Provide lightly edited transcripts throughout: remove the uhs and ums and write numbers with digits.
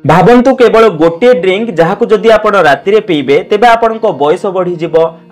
भावंतु केवल गोटे ड्रिंक जहाँ को जदि आपण राति पीबे तेबे आपण बयस बढ़ी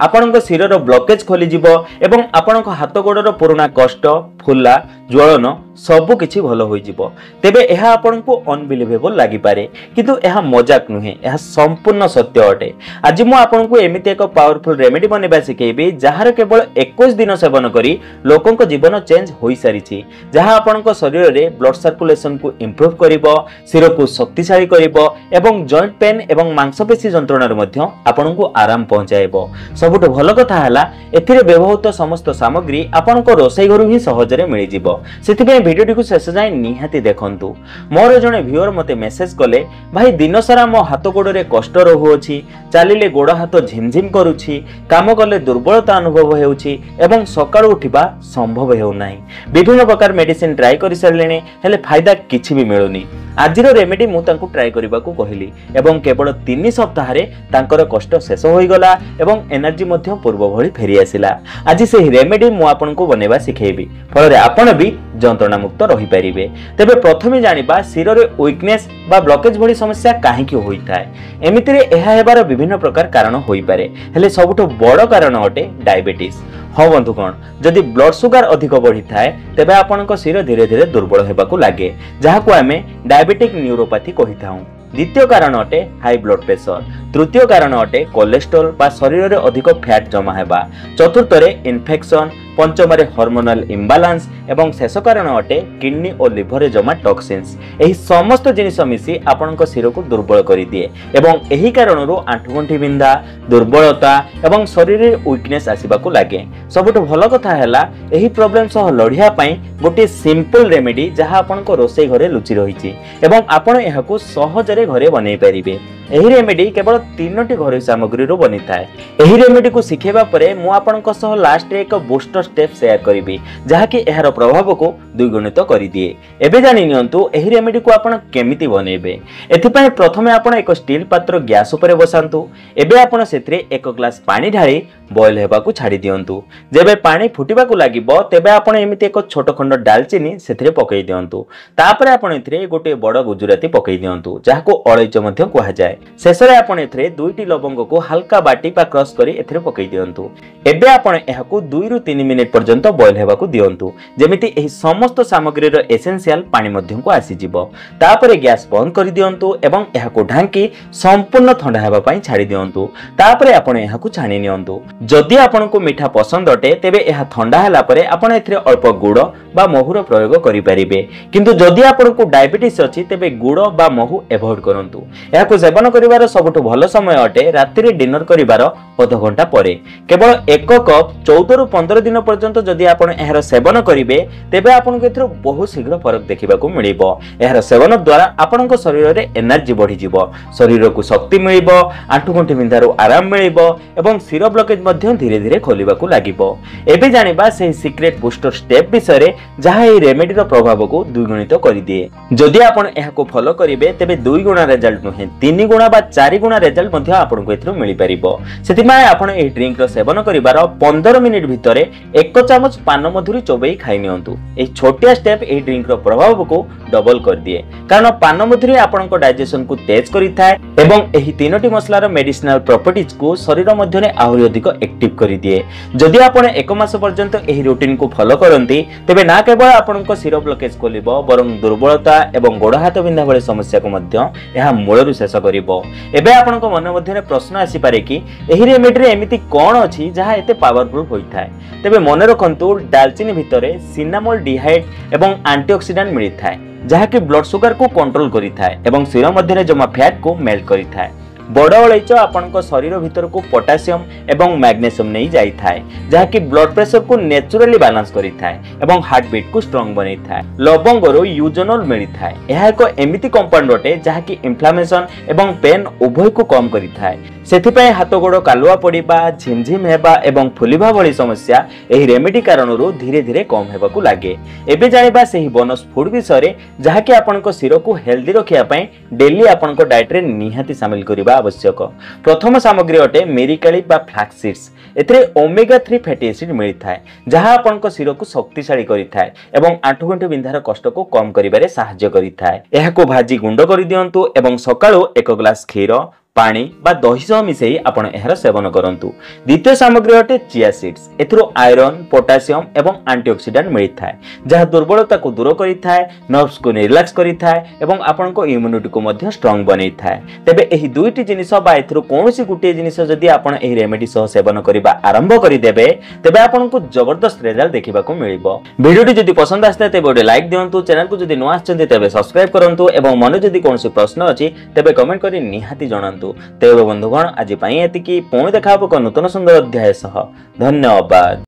आपण शिरर ब्लकेज खोली एवं आपण हाथ गोड़र पुराना कष्ट फुला ज्वलन सबु किछि भल होई जिवो। तेबे एहा आपण को अनबिलीवेबल लागि पारे किंतु एहा मजाक नुहे, एहा संपूर्ण सत्य अटे। आज मु आपण को एमिति एक पावरफुल रेमेडी बनेबा सिखेबी जहार केवल 21 दिन सेवन करी लोकंक जीवन चेंज होई सारिछि, जहा आपण शरीर रे ब्लड सर्कुलेशन को इंप्रूव करिवो, सिर को शक्तिशाली करिवो एवं जॉइंट पेन एवं मांसपेशी जंत्रणा रे मध्य आपण को आराम पहुंचाइबो। सबुठ भल कथा हला एथिरे व्यवहृत समस्त सामग्री आपण को रोसई घरु ही सहजरे मिलि जिवो। सेथिबे भिडियो को शेष जाए निहाती देखंतु। मोर जने व्यूअर मते मेसेज कले, भाई दिन सारा मो हाथ गोड़े कष्ट रहुछि, चलिले गोड़ हाथ झिमझिम करुछि, काम कले दुर्बलता अनुभव हेउछि एवं सकाळ उठिबा संभव हेउ नाही। विभिन्न प्रकार मेडिसिन ट्राई करि सारलेनी हेले फायदा किछि भी मिलुनी। आजिर रेमेडी मु तांकु ट्राई करिबाकू कहिली एवं केवल 3 सप्ताह रे तांकर कष्ट शेष होई गला एवं एनर्जी मध्य पूर्व भଳି फेरी आसिला। आज से रेमेडी मु आपनको बनेबा सिखेबी, फल आपण भी जंत्रणा मुक्त रही पारिबे। तेबे प्रथमे जानिबा शिर रे वीकनेस बा ब्लॉकेज भଳି समस्या काहे की होई थाए। एमिति रे एहा हेबार विभिन्न प्रकार कारण होई पारे, हेले सबुठो बड़ कारण अटे डायबिटीज। हाँ बंधुगण, जदि ब्लड सुगर अधिक बढ़ी थाए तेबे आपनक शिर धीरे धीरे दुर्बल हेबाकू लागे, जहाकू आमे डायबिटिक न्यूरोपैथी कहि थाउ। द्वितीय कारण अटे हाई ब्लड प्रेशर। तृतीय कारण अटे कोलेस्ट्रोल बा शरीर रे अधिक फैट जमा हेबा। चतुर्थ रे इन्फेक्शन, पंचम रे हार्मोनल इम्बालांस एवं शेष कारण अटे किडनी और लिवर रे जमा टॉक्सिन्स। एही समस्त जिनिस मिसी आपनक शिर को दुर्बल करि दिए एवं एही कारणरू आंठुगंठी बिंधा, दुर्बलता एवं शरीर रे वीकनेस आसीबाकू लागे। सबुठ भल कथा हैला एही प्रॉब्लम सह लढिया पई गोटे सिंपल रेमेडी जहा आपनक रोसई घरे लुचि रहिछि एवं आपण एहाकू सहजरे घरे बनै परिबे। एही रेमेडी केवल 3टी घरोई सामग्री रो बनी थाए। एही रेमेडी को सिखेबा परे मु आपनक सह लास्ट रे एक बूस्टर स्टेप शेयर करिबी जहा कि एहार प्रभाव को द्विगुणित करि दिए। एबे जानि नियंतु एही रेमेडी को आपण केमिति बनेबे। एथि पय प्रथमे आपण एक स्टील पात्र गैस ऊपर बसांतु। एबे आपण सेथरे 1 ग्लास पानी ढाली बॉयल हेबा को छाडी दियंतु। जेबे पानी फुटिबा को लागिबो तेबे आपण एमिति एक छोट खंड दालचीनी सेथरे पकई दियंतु। तापरे आपण एथरे गोटे बड़ गुजराती पकई दियंतु जहा को अळैच मध्ये कुहा जाय। शेषरे आपण एथरे 2टी लवंग को हल्का बाटी पा क्रश करी एथरे पकई दियंतु। एबे आपण एहाकू 2 रु 3 मिनिट पर्यंत बॉयल हेबा को दियंतु, जेमिति एही समस्त सामग्री रो एसेंशियल पानी मध्ये को आसी जिवो। तापरे गैस बंद करि दियंतु एवं एहाकू ढांकी संपूर्ण ठंडा हेबा पई छाडी दियंतु। तापरे आपण एहाकू छाणी नियंतु। जदि आपण को मीठा पसंद अटे तेबे एहा ठंडा हला परे आपण एथरे अल्प गुड़ बा महूर प्रयोग करि परिबे, किंतु जदि आपण को डायबिटीज अछि तेबे गुड़ बा महू एवॉइड करंतु। एहाकू सेवन करिवार सबुठ भल समय अटे राति रे डिनर करिवार आधा घंटा परे। केवल 1 कप 14 रु 15 दिन पर्यंत जदि आपण एहार सेवन करिवे तेबे आपण को एथरो बहुत शीघ्र फरक देखिबाकू मिलिबो। एहार सेवन द्वारा आपण को शरीर रे एनर्जी बढ़ी जिवो, शरीर को शक्ति मिलिबो, आंठुगंठी बिंधारो आराम मिलिबो एवं शिर ब्लॉकेज मध्य धीरे धीरे खोलिबाकू लागिबो। एबे जानिबा से सीक्रेट बूस्टर स्टेप विषय जहा ए रेमेडी रो प्रभाव को द्विगुणित करि दिए। जदि आपण एहाकू फॉलो करिवे तेबे 2 गुणा रिजल्ट नुहे 3 गुणा बा 4 गुणा रिजल्ट मध्य आपण को एथरो मिलि परिबो। सेतिमाय आपण ए ड्रिंक रो सेवन करिवार 15 मिनिट भितरे 1 चमच पान मधुरी चोबई खाइ नियंतु। ए छोटिया स्टेप ए ड्रिंक रो प्रभाव को डबल कर दिए, कारण पान मधुरी आपण को डाइजेशन को तेज करिथाय एवं एही 3टी मसलार मेडिसिनल प्रॉपर्टीज को शरीर मध्य रे आहुरी अधिक एक्टिव करि दिए। जदि आपण 1 मास पर्यंत एही रूटीन को फॉलो करंती तेबे ना केवल आपण को शिरो ब्लॉकेज खोलिबो बरं दुर्बलता एवं गोड़ हाथ बिंधा भଳି समस्या को मध्य एहा मूलरु शेष करिवो। एबे आपण को मन मध्य रे प्रश्न आसी पारे कि एही रेमेडी रे एमिति कोन अछि जहा एते पावरफुल होई थाए। तेबे मन रखंतु डालचीनी भितरे सिनामोल डिहाइड एवं एंटीऑक्सीडेंट मिलि थाए जहा कि ब्लड शुगर को कंट्रोल करि थाए एवं शिर मध्य रे जमा फैट को मेल्ट करि थाए। बड़ अलैच आपन शरीर भीतर को पोटासियम एवं मैग्नेशियम नहीं जाई थाए जहा कि ब्लड प्रेशर को नेचुरली बैलेंस करि थाए एवं हार्ट बीट को स्ट्रांग बनै थाए। लवंगरो यूजोनोल मिलि थाए। एहा एक एमिति कंपाउंड अटे जहा कि इन्फ्लेमेशन एवं पेन उभय को कम करि थाए। सेथिपय हाथ गोड़ कालुआ पड़िबा, झिमझिम हेबा एवं फुलिबा भଳି समस्या एही रेमेडी कारणरू धीरे धीरे कम हेबाकू लागे। एबे जानिबा सेही बोनस फूड विषय जहा कि आपन को शिर को हेल्दी रखिया पय डेली आपन को डाइट रे निहाती शामिल करिबा आवश्यक। प्रथम सामग्री अटे मेरिकाली बा फ्लैक्स सीड्स। एथिरे ओमेगा 3 फैटी एसिड मिलता है जहां आपनको सिर को शक्तिशाली करिथाय एवं आंठुगंठि बिंधार कष्ट को कम करिबारे सहायता करिथाय। एहाको भाजी गुंड करि दियंतु एवं सकाळो 1 ग्लास क्षीर पानी बा दही सह मिसई आपण एहर सेवन करंतु। द्वितीय सामग्री अटे चिया सीड्स। एथिरो आयरन पोटासियम एवं एंटीऑक्सीडेंट मिलता है जहां दुर्बलता को दूर करिथाय नर्व्स को रिलैक्स करिथाय एवं आपनको इम्यूनिटी को मध्य स्ट्रांग बनैथाय। तेबे एही दुईटी जिनिस बा एथिरो कोनोसी गुटे जिनिस जदि आपण एही रेमेडी सह सेवन करिबा आरंभ करि देबे तेबे आपनको जबरदस्त रिजल्ट देखिबा को मिलिबो। वीडियोटी जदि पसंद आस्ते तेबे ओडे लाइक दियंतु, चैनल को जदि नुआ आछन्ते तेबे सब्सक्राइब करंतु एवं मन जदि कोनोसी प्रश्न अछि तेबे कमेंट करि निहाती जणांतु। तेबे बंधुगण आज एतिकी पुणी देखा नूतन सुंदर अध्याय सह। धन्यवाद।